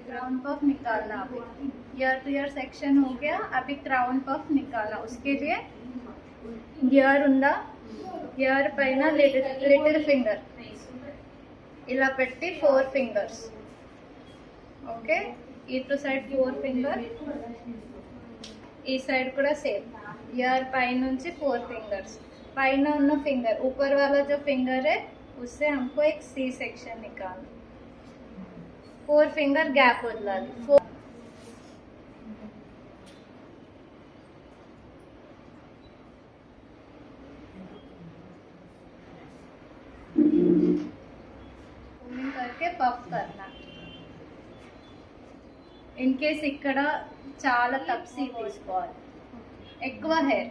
Crown puff निकालना। अभी year two year section हो गया, अभी क्राउन पफ निकालना। उसके लिए ईयर ఉందా, ईयर పైన లిటిల్ ఫింగర్ ఇలా పెట్టి 4 ఫింగర్స్. ఓకే, ఇటు సైడ్ 4 ఫింగర్, ఈ సైड కూడా సేम. ईयर पै నుంచి 4 फिंगर्स. पैन ఉన్న फिंगर ऊपर वाला जो फिंगर है उससे हमको एक सी सेक्शन निकालना. 4 फिंगर गैप వదలాలి. 4 करके पफ करना. इनकेस ఇక్కడ చాలా తప్సి తీసుకోవాలి. ఎక్కువ हेयर,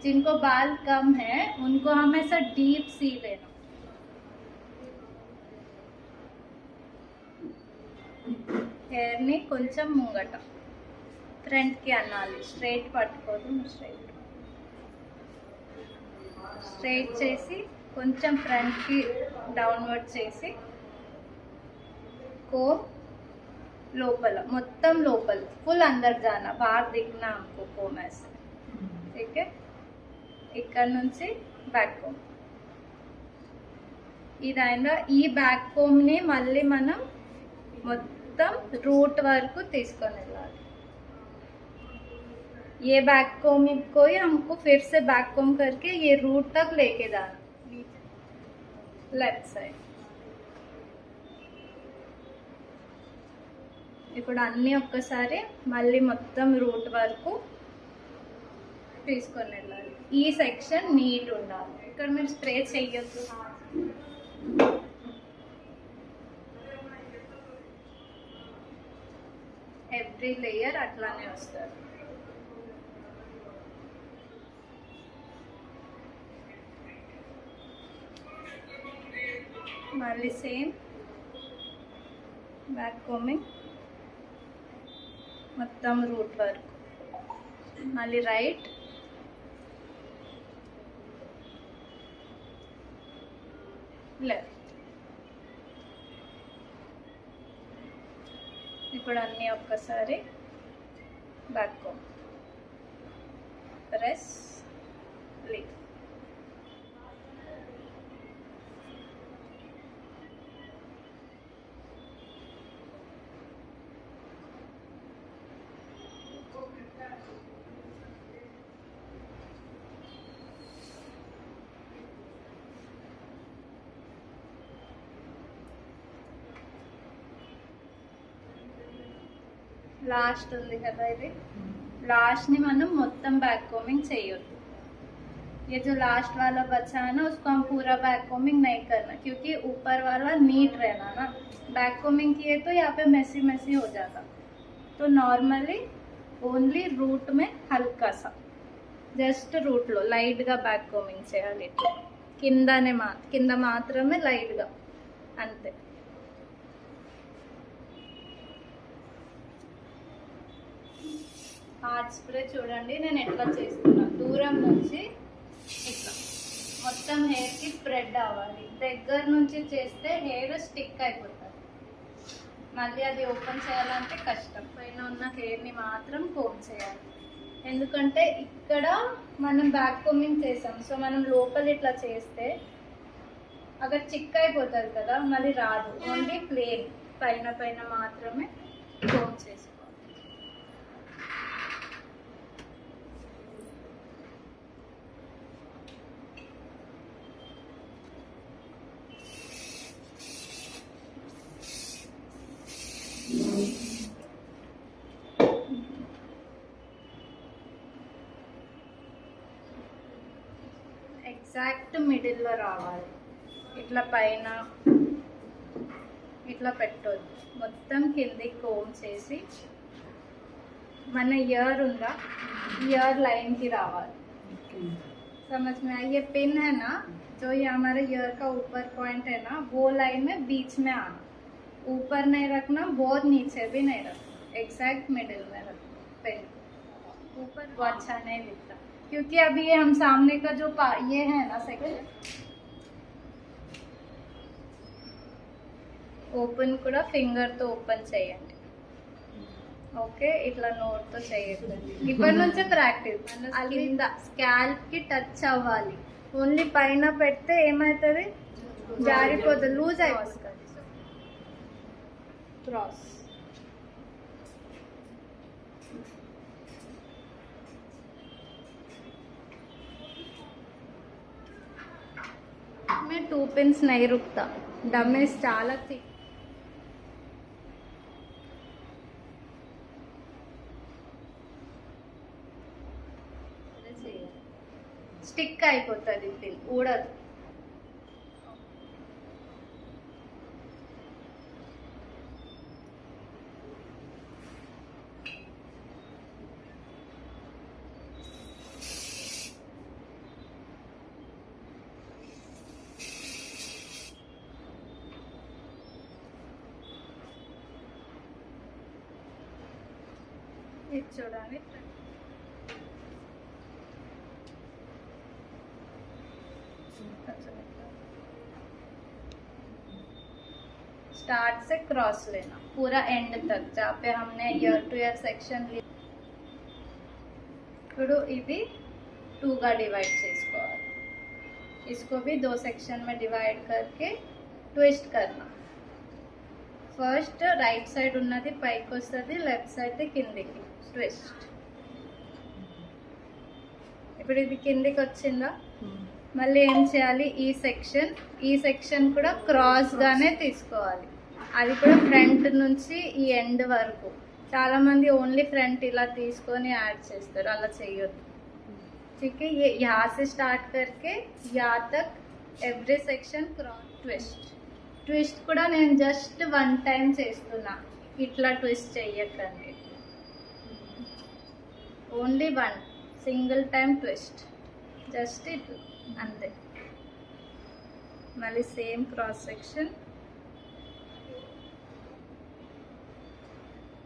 जिनको बाल कम है उनको हमेशा डीप सी लेना. हेयर ని కొంచెం ముంగట ఫ్రంట్ కి అనాలి. స్ట్రైట్ పట్టుకోదు, స్ట్రైట్ చేసి కొంచెం ఫ్రంట్ కి డౌన్వర్డ్ చేసి को लोपल మొత్తం లోపల फुल अंदर जाना, बाहर दिखना हमको कोम ऐसे. ठीक है, ఇక్కడ నుంచి బ్యాక్ కోమ్. ఇదైనా ఈ బ్యాక్ కోమ్ ని మళ్ళీ మనం మొత్తం रूट వరకు తీసుకొని వెళ్ళాలి. ये बैक कोम को ही हमको फिर से बैक कोम करके ये रूट तक लेके जाना, लेफ्ट साइड. ఇప్పుడు అన్నీ ఒక్కసారి మళ్ళీ మొత్తం రూట్ వరకు తీసుకొని వెళ్ళాలి. ఈ సెక్షన్ నీట్ ఉండాలి. ఇక్కడ మీరు స్ప్రే చెయ్యొద్దు. ఎవ్రీ లేయర్ అట్లానే వస్తారు. మళ్ళీ సేమ్ బ్యాక్ కోమింగ్ మొత్తం రూట్ వరకు. మళ్ళీ రైట్, లెఫ్ట్. ఇప్పుడు అన్నీ ఒక్కసారి back come, press, leave. Last ఉంది కదా, ఇది लास्ट ని మనం మొత్తం बैक कोमिंग చేయొద్దు. ये जो लास्ट वाला बचा है ना उसको हम पूरा बैक कोमिंग नहीं करना, क्योंकि ऊपर वाला नीट रहना ना. बैक कोमिंग किए तो यहाँ पे मेसी मेसी हो जाता. तो नॉर्मली ओनली रूट में हल्का सा जस्ट रूट లో లైట్ గా బ్యాక్ కోమింగ్ చేయాలి. కింద మాత్రమే లైట్ గా, అంతే. హార్డ్ స్ప్రే చూడండి నేను ఎట్లా చేస్తున్నా. దూరం నుంచి ఇట్లా మొత్తం హెయిర్ కి స్ప్రెడ్ అవ్వాలి. దగ్గర నుంచి చేస్తే హెయిర్ స్టిక్ అయిపోతుంది. మళ్ళీ అది ఓపెన్ చేయాలంటే కష్టం. పైన ఉన్న హెయిర్ ని మాత్రం కోమ్ చేయాలి. ఎందుకంటే ఇక్కడ మనం బ్యాక్ కోమింగ్ చేసాం, సో మనం లోపల ఇట్లా చేస్తే అక్కడ చిక్ అయిపోతుంది కదా, మళ్ళీ రాదు. ఓన్లీ ప్లేన్ పైన మాత్రమే కోమ్ చేసుకోవాలి. ఎగ్జాక్ట్ మిడిల్లో రావాలి. ఇట్లా పైన ఇట్లా పెట్టొద్దు. మొత్తం కిందికి కోమ్ చేసి మన ईयर ఉందా, ईयर लाइन की रावाली. समझ में आई? ये पिन है ना, जो ये हमारे ईयर का ऊपर पॉइंट है ना, वो लाइन में बीच में आना. ऊपर नहीं रखना, बहुत नीचे भी नहीं रखना, एग्जैक्ट मिडिल में रखना. पिन ऊपर वो अच्छा नहीं दिखता, क्योंकि अभी ये हम सामने का जो ये है ना सेक्शन, ఓపెన్ కూడా ఫింగర్ తో ఓపెన్ చేయండి. ఓకే, ఇట్లా నోట్తో చేయొద్దు. ఇప్పటి నుంచే ప్రాక్టీస్. కింద స్కాల్ప్ కి టచ్ అవ్వాలి. ఓన్లీ పైన పెడితే ఏమవుతుంది, జారిపోతుంది, లూజ్ అయిపోతుంది. క్రాస్ मैं 2 पिन्स नहीं रुकता, डमेज చాలా థిక్. స్టిక్ అయిపోతుంది, పిన్ ఊడదు. ఇది చూడండి, स्टार्ट से क्रॉस लेना पूरा एंड तक जहाँ पे हमने ईयर टू ईयर सेक्शन लिया. ఇప్పుడు ఇది 2గా डिवाइड చేసుకోవాలి. इसको भी 2 सेक्शन में डिवाइड करके ट्विस्ट करना. ఫస్ట్ రైట్ సైడ్ ఉన్నది పైకి వస్తుంది, లెఫ్ట్ సైడ్ కిందికి ట్విస్ట్. ఇప్పుడు ఇది కిందికి వచ్చిందా, మళ్ళీ ఏం చేయాలి, ఈ సెక్షన్ కూడా క్రాస్ గానే తీసుకోవాలి. అది కూడా ఫ్రంట్ నుంచి ఈ ఎండ్ వరకు. చాలా మంది ఓన్లీ ఫ్రంట్ ఇలా తీసుకొని యాడ్ చేస్తారు, అలా చేయొద్దు. ठीक है, ये यहाँ से स्टार्ट करके यहाँ तक every section cross twist. Twist కూడా నేను జస్ట్ 1 టైం చేస్తున్నా, ఇట్లా ట్విస్ట్ చెయ్యకండి. Only 1 single time twist, just ఇట్లా అంతే. మళ్ళీ same cross section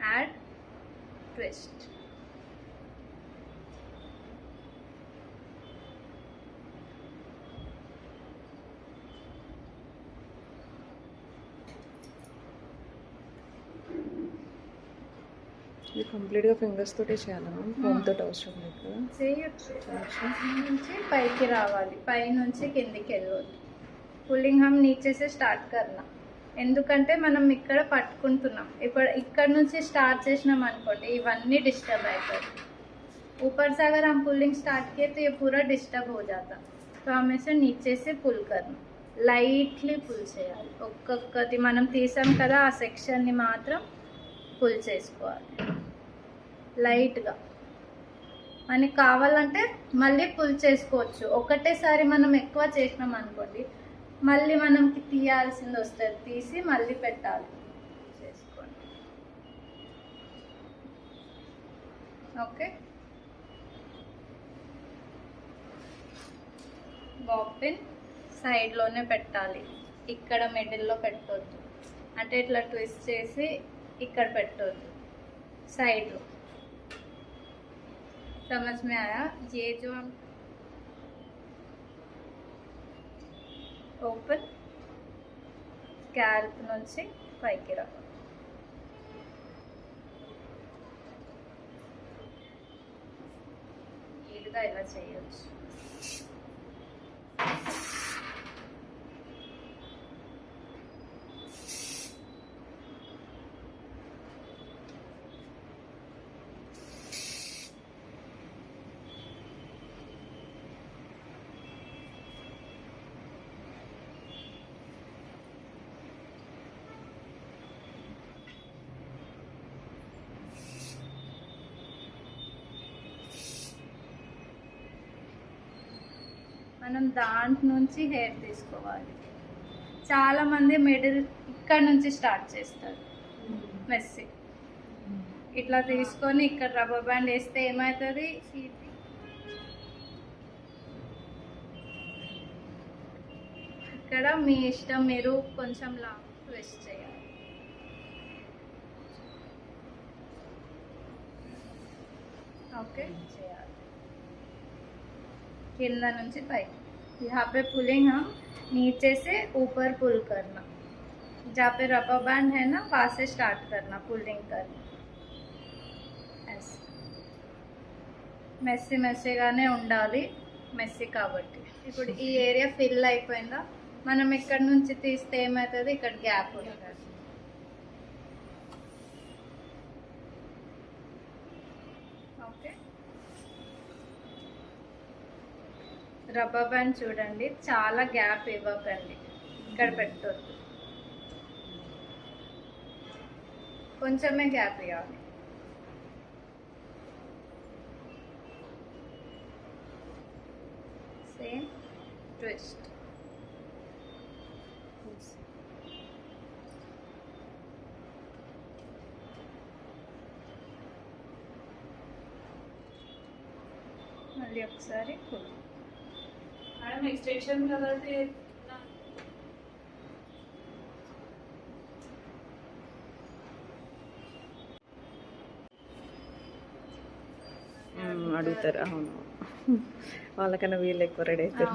add twist. ఇది కంప్లీట్గా ఫింగర్స్ తోటే చేయాలా, ఫోమ్ తోటి అవసరం లేదు కదా? చేయొచ్చు. నుంచి పైకి రావాలి, పై నుంచి కిందికి వెళ్ళొద్దు. పుల్లింగ్ హమ్ నీచే से స్టార్ట్ करना. ఎందుకంటే మనం ఇక్కడ పట్టుకుంటున్నాం. ఇప్పుడు ఇక్కడ నుంచి స్టార్ట్ చేసినాం అనుకోండి, ఇవన్నీ డిస్టర్బ్ అవుతాయి. ऊपर से अगर हम पुलिंग स्टार्ट किए तो ये पूरा डिस्टर्ब हो जाता. तो हमें इसे नीचे से पुल करना, లైట్లీ పుల్ చేయాలి. ఒక్కొక్కటి మనం తీసాం కదా, ఆ సెక్షన్ని మాత్రం పుల్ చేసుకోవాలి లైట్గా. మనకి కావాలంటే మళ్ళీ పుల్ చేసుకోవచ్చు. ఒకటేసారి మనం ఎక్కువ చేసినాం అనుకోండి, మళ్ళీ మనకి తీయాల్సింది వస్తుంది, తీసి మళ్ళీ పెట్టాలి. చేసుకోండి. ఓకే, బాబ్ పిన్ సైడ్లోనే పెట్టాలి, ఇక్కడ మిడిల్లో పెట్టొద్దు. అంటే ఇట్లా ట్విస్ట్ చేసి ఇక్కడ పెట్టొద్దు, సైడ్లో. समझ में आया? ये जो हम ఓపెన్ స్కాల్ప్ నుంచి పైకి రావాలి. ఈజీగా ఇలా చేయొచ్చు. మనం దాంట్ నుంచి హెయిర్ తీసుకోవాలి. చాలామంది మిడిల్ ఇక్కడ నుంచి స్టార్ట్ చేస్తారు, మెస్సి. ఇట్లా తీసుకొని ఇక్కడ రబ్బర్ బ్యాండ్ వేస్తే ఏమవుతుంది, ఇక్కడ మీ ఇష్టం, మీరు కొంచెం లాంగ్ ట్విస్ట్ చేయాలి. ఓకే, చేయాలి. కింద నుంచి పైకి. यहाँ पे पुलिंग हम नीचे से ऊपर पुल करना, जहाँ पे रबर बैंड है ना, वहाँ से स्टार्ट करना पुलिंग करना. మెస్సీ మెస్సీగానే ఉండాలి, మెస్సీ కాబట్టి. ఇప్పుడు ఈ ఏరియా ఫిల్ అయిపోయిందా, మనం ఇక్కడ నుంచి తీస్తే ఏమవుతుంది, ఇక్కడ గ్యాప్ ఉంటుంది. ఓకే, రబ్బర్ బ్యాండ్ చూడండి, చాలా గ్యాప్ ఇవ్వకండి, ఇక్కడ పెట్టొద్దు, కొంచెమే గ్యాప్ ఇవ్వాలి. Same twist. మళ్ళీ ఒకసారి मैडम एक्सटेंशन कलर से అడుగుతారు. అవును, వాళ్ళకన్నా వీళ్ళు ఎక్కువ రెడీ అవుతారు.